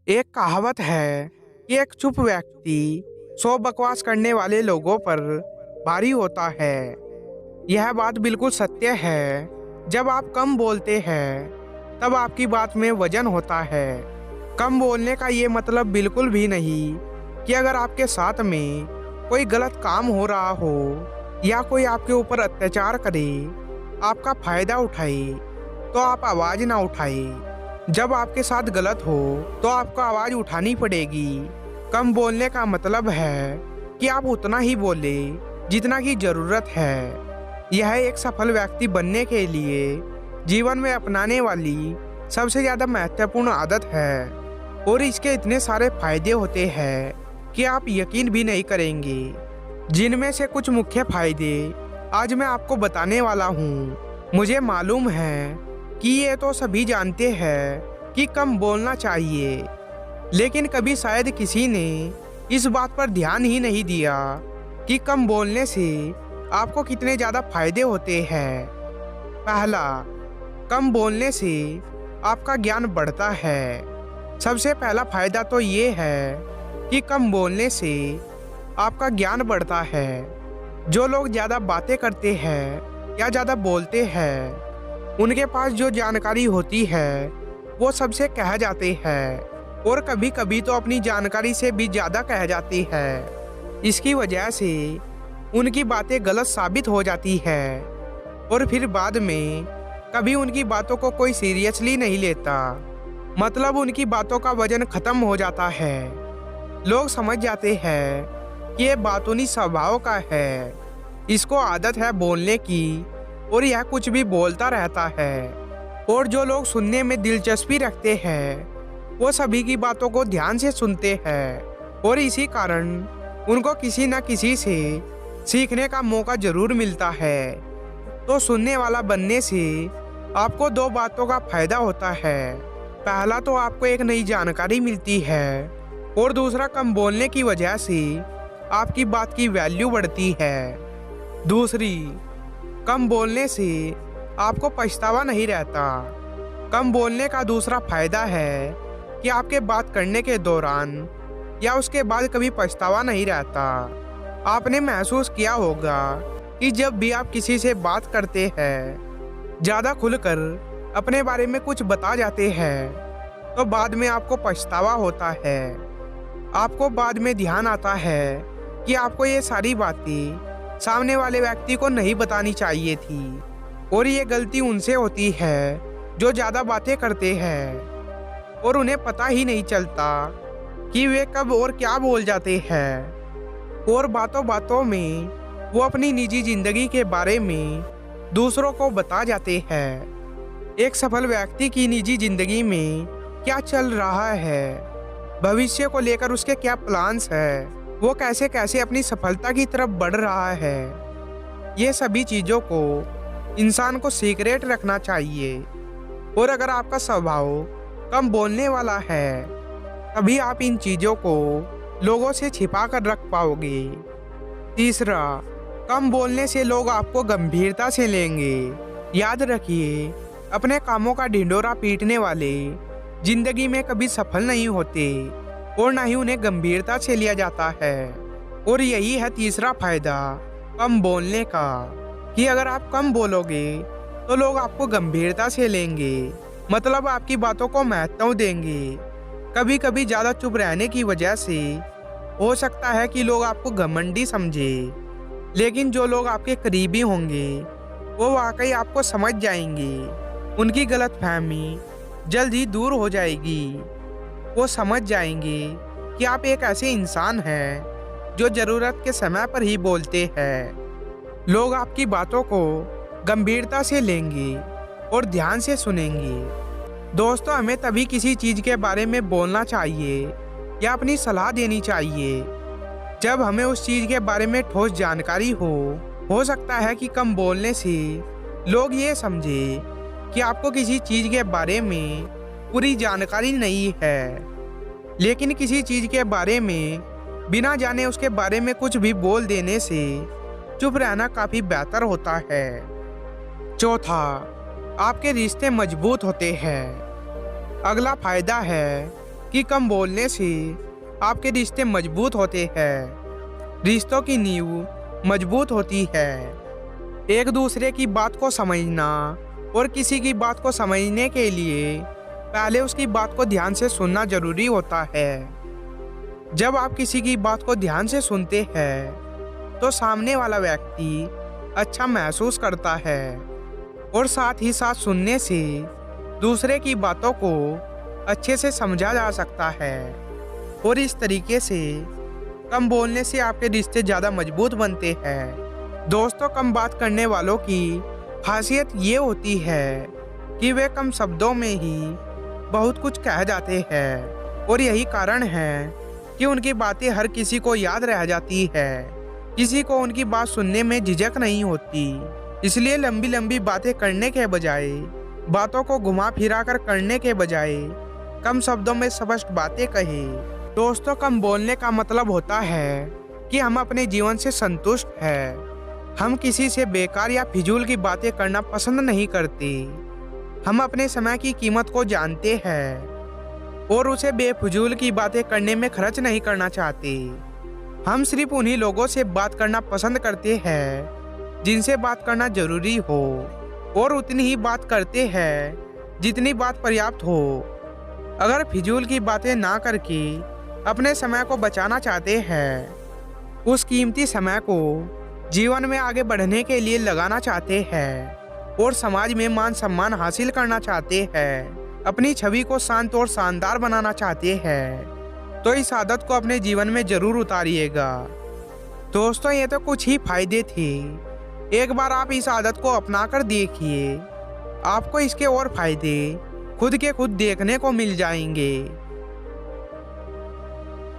एक कहावत है कि एक चुप व्यक्ति 100 बकवास करने वाले लोगों पर भारी होता है। यह बात बिल्कुल सत्य है। जब आप कम बोलते हैं तब आपकी बात में वजन होता है। कम बोलने का ये मतलब बिल्कुल भी नहीं कि अगर आपके साथ में कोई गलत काम हो रहा हो या कोई आपके ऊपर अत्याचार करे, आपका फायदा उठाए, तो आप आवाज ना उठाए। जब आपके साथ गलत हो तो आपको आवाज उठानी पड़ेगी। कम बोलने का मतलब है कि आप उतना ही बोले जितना की जरूरत है। यह एक सफल व्यक्ति बनने के लिए जीवन में अपनाने वाली सबसे ज्यादा महत्वपूर्ण आदत है और इसके इतने सारे फायदे होते हैं कि आप यकीन भी नहीं करेंगे। जिनमें से कुछ मुख्य फायदे आज मैं आपको बताने वाला हूँ। मुझे मालूम है कि ये तो सभी जानते हैं कि कम बोलना चाहिए, लेकिन कभी शायद किसी ने इस बात पर ध्यान ही नहीं दिया कि कम बोलने से आपको कितने ज़्यादा फायदे होते हैं। पहला, कम बोलने से आपका ज्ञान बढ़ता है। सबसे पहला फायदा तो ये है कि कम बोलने से आपका ज्ञान बढ़ता है। जो लोग ज़्यादा बातें करते हैं या ज़्यादा बोलते हैं, उनके पास जो जानकारी होती है वो सबसे कह जाते हैं और कभी कभी तो अपनी जानकारी से भी ज़्यादा कह जाती है। इसकी वजह से उनकी बातें गलत साबित हो जाती है और फिर बाद में कभी उनकी बातों को कोई सीरियसली नहीं लेता। मतलब उनकी बातों का वजन खत्म हो जाता है। लोग समझ जाते हैं कि ये बातूनी स्वभाव का है, इसको आदत है बोलने की और यह कुछ भी बोलता रहता है। और जो लोग सुनने में दिलचस्पी रखते हैं वो सभी की बातों को ध्यान से सुनते हैं और इसी कारण उनको किसी न किसी से सीखने का मौका जरूर मिलता है। तो सुनने वाला बनने से आपको दो बातों का फायदा होता है। पहला तो आपको एक नई जानकारी मिलती है और दूसरा कम बोलने की वजह से आपकी बात की वैल्यू बढ़ती है। दूसरी, कम बोलने से आपको पछतावा नहीं रहता। कम बोलने का दूसरा फायदा है कि आपके बात करने के दौरान या उसके बाद कभी पछतावा नहीं रहता। आपने महसूस किया होगा कि जब भी आप किसी से बात करते हैं, ज़्यादा खुलकर अपने बारे में कुछ बता जाते हैं, तो बाद में आपको पछतावा होता है। आपको बाद में ध्यान आता है कि आपको ये सारी बातें सामने वाले व्यक्ति को नहीं बतानी चाहिए थी और ये गलती उनसे होती है जो ज़्यादा बातें करते हैं और उन्हें पता ही नहीं चलता कि वे कब और क्या बोल जाते हैं और बातों बातों में वो अपनी निजी जिंदगी के बारे में दूसरों को बता जाते हैं। एक सफल व्यक्ति की निजी जिंदगी में क्या चल रहा है, भविष्य को लेकर उसके क्या प्लान्स है, वो कैसे कैसे अपनी सफलता की तरफ बढ़ रहा है, ये सभी चीज़ों को इंसान को सीक्रेट रखना चाहिए। और अगर आपका स्वभाव कम बोलने वाला है तभी आप इन चीज़ों को लोगों से छिपा कर रख पाओगे। तीसरा, कम बोलने से लोग आपको गंभीरता से लेंगे। याद रखिए, अपने कामों का ढिंढोरा पीटने वाले जिंदगी में कभी सफल नहीं होते और ना ही उन्हें गंभीरता से लिया जाता है। और यही है तीसरा फायदा कम बोलने का, कि अगर आप कम बोलोगे तो लोग आपको गंभीरता से लेंगे, मतलब आपकी बातों को महत्व देंगे। कभी कभी ज़्यादा चुप रहने की वजह से हो सकता है कि लोग आपको घमंडी समझे, लेकिन जो लोग आपके करीबी होंगे वो वाकई आपको समझ जाएंगे। उनकी गलतफहमी जल्द ही दूर हो जाएगी। वो समझ जाएंगे कि आप एक ऐसे इंसान हैं जो ज़रूरत के समय पर ही बोलते हैं। लोग आपकी बातों को गंभीरता से लेंगे और ध्यान से सुनेंगे। दोस्तों, हमें तभी किसी चीज़ के बारे में बोलना चाहिए या अपनी सलाह देनी चाहिए जब हमें उस चीज़ के बारे में ठोस जानकारी हो सकता है कि कम बोलने से लोग ये समझे कि आपको किसी चीज़ के बारे में पूरी जानकारी नहीं है, लेकिन किसी चीज़ के बारे में बिना जाने उसके बारे में कुछ भी बोल देने से चुप रहना काफ़ी बेहतर होता है। चौथा, आपके रिश्ते मजबूत होते हैं। अगला फायदा है कि कम बोलने से आपके रिश्ते मजबूत होते हैं। रिश्तों की नींव मजबूत होती है। एक दूसरे की बात को समझना और किसी की बात को समझने के लिए पहले उसकी बात को ध्यान से सुनना जरूरी होता है। जब आप किसी की बात को ध्यान से सुनते हैं तो सामने वाला व्यक्ति अच्छा महसूस करता है और साथ ही साथ सुनने से दूसरे की बातों को अच्छे से समझा जा सकता है और इस तरीके से कम बोलने से आपके रिश्ते ज़्यादा मजबूत बनते हैं। दोस्तों, कम बात करने वालों की खासियत ये होती है कि वे कम शब्दों में ही बहुत कुछ कह जाते हैं और यही कारण है कि उनकी बातें हर किसी को याद रह जाती है। किसी को उनकी बात सुनने में झिझक नहीं होती, इसलिए लंबी लंबी बातें करने के बजाय, बातों को घुमा फिरा कर करने के बजाय कम शब्दों में स्पष्ट बातें कहें। दोस्तों, कम बोलने का मतलब होता है कि हम अपने जीवन से संतुष्ट हैं। हम किसी से बेकार या फिजूल की बातें करना पसंद नहीं करते। हम अपने समय की कीमत को जानते हैं और उसे बेफिजूल की बातें करने में खर्च नहीं करना चाहते। हम सिर्फ उन्हीं लोगों से बात करना पसंद करते हैं जिनसे बात करना जरूरी हो और उतनी ही बात करते हैं जितनी बात पर्याप्त हो। अगर फिजूल की बातें ना करके अपने समय को बचाना चाहते हैं, उस कीमती समय को जीवन में आगे बढ़ने के लिए लगाना चाहते हैं और समाज में मान सम्मान हासिल करना चाहते हैं, अपनी छवि को शांत और शानदार बनाना चाहते हैं, तो इस आदत को अपने जीवन में जरूर उतारिएगा। दोस्तों, ये तो कुछ ही फायदे थे। एक बार आप इस आदत को अपना कर देखिए, आपको इसके और फायदे खुद के खुद देखने को मिल जाएंगे।